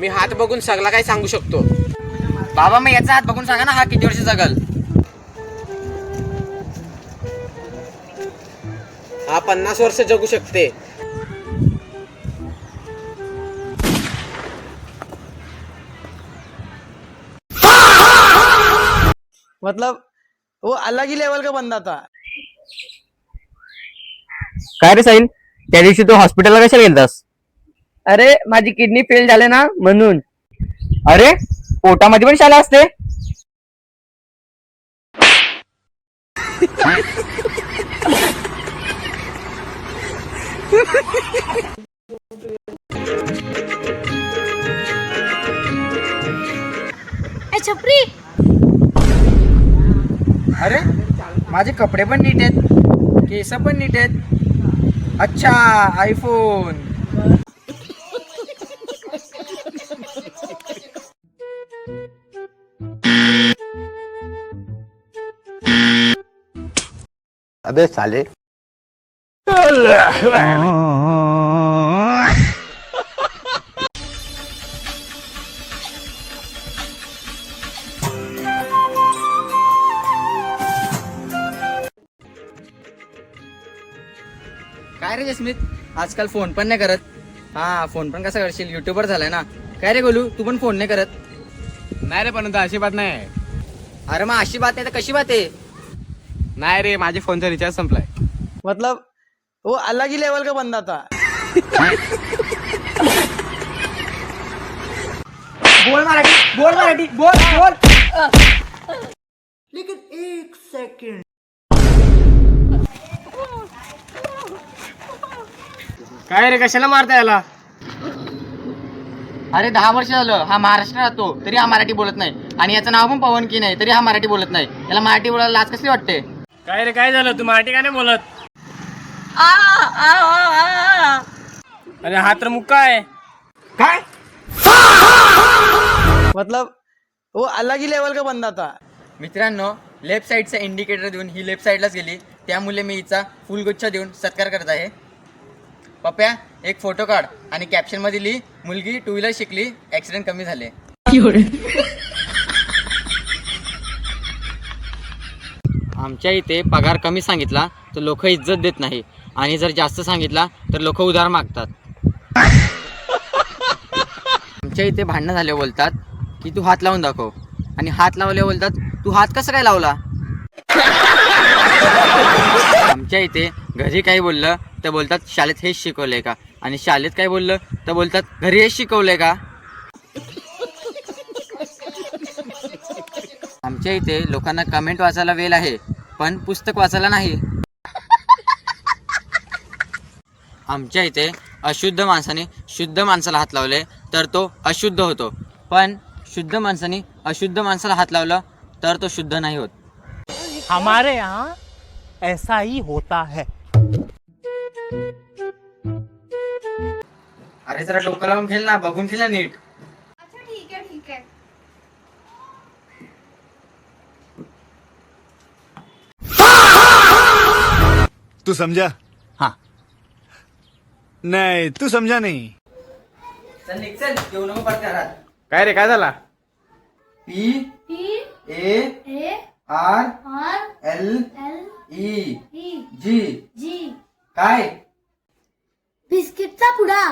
मी हात बघून सगळा काय सांगू शकतो. बाबा मग याचा हात बघून सांगा ना, हा किती वर्ष जगल. हा 50 वर्ष जगू शकते. मतलब वो अलग ही लेवल का बंदा था. काय रे साहिल, त्या दिवशी तू हॉस्पिटलला कशाला गेलतास? अरे माझी किडनी फेल झाले ना म्हणून. अरे पोटामध्ये पण शाला असते. छपरी. अरे माझे कपडे पण नीट आहेत, केस पण नीट आहेत. अच्छा आयफोन. अबे साले. काय रे जस्मित, आजकाल फोन पण नाही करत. हा फोन पण कसा करशील, युट्यूबर झालाय ना. काय रे गोलू, तू पण फोन नाही करत. नाही रे, पण अशी बात नाही. अरे मग अशी बात आहे तर कशी बात आहे. नाही रे, माझ्या फोनचा रिचार्ज संपलाय. मतलब वो अलग ही लेवल का बंदा था. बोल मराठी, बोल मराठी, बोल बोल. काय रे, कशाला मारता याला? अरे 10 वर्ष झालं हा महाराष्ट्रात राहतो तरी हा मराठी बोलत नाही. आणि याचं नाव पण पवन की नाही, तरी हा मराठी बोलत नाही. याला मराठी बोलायला लाज कसली वाटते. काय रे, काय झालं? तू मराठी का नाही बोलत? अरे हा तर मुक्का आहे. काय? मतलब वो अलग ही लेवल का बंदा था. मित्रांनो, लेफ्ट साईडचा इंडिकेटर देऊन ही लेफ्ट साईडलाच गेली. त्यामुळे मी हिचा फुलगुच्छ देऊन सत्कार करत आहे. पप्प्या एक फोटो काढ आणि कॅप्शन मध्ये लिही, मुलगी 2 व्हीलर शिकली, ऍक्सिडेंट कमी झाले. आमच्या इथे पगार कमी सांगितला तर लोक इज्जत देत नाही, आणि जर जास्त सांगितला तर लोक उधार मागतात. आमच्या इथे भांडणं झाले बोलतात की तू हात लावून दाखव, आणि हात लावले बोलतात तू हात कसं काय लावला. आमच्या इथे घरी काही बोललं तर बोलतात शाळेत हेच शिकवलंय का, आणि शाळेत काय बोललं तर बोलतात घरी हेच शिकवलंय का. आमच्या इथे लोकांना कमेंट वाचायला वेळ आहे, पण पुस्तक वाचायला नाही. आमच्या इथे अशुद्ध माणसाने शुद्ध माणसाला हात लावले तर तो अशुद्ध होतो, पण शुद्ध माणसाने अशुद्ध माणसाला हात लावला तर तो शुद्ध नाही होत. हमारे यहाँ ऐसा ही होता है. अरे जरा डोकं लावून खेळ ना, बघून खेळ ना नीट. अच्छा ठीक आहे ठीक आहे. तू समझा? हाँ. नहीं तू समझा नहीं. चल निघ, चल येऊ नको परत घरात. काय रे, काय झाला? P P A A R R L L E E G. G. काय? बिस्किटचा पुडा.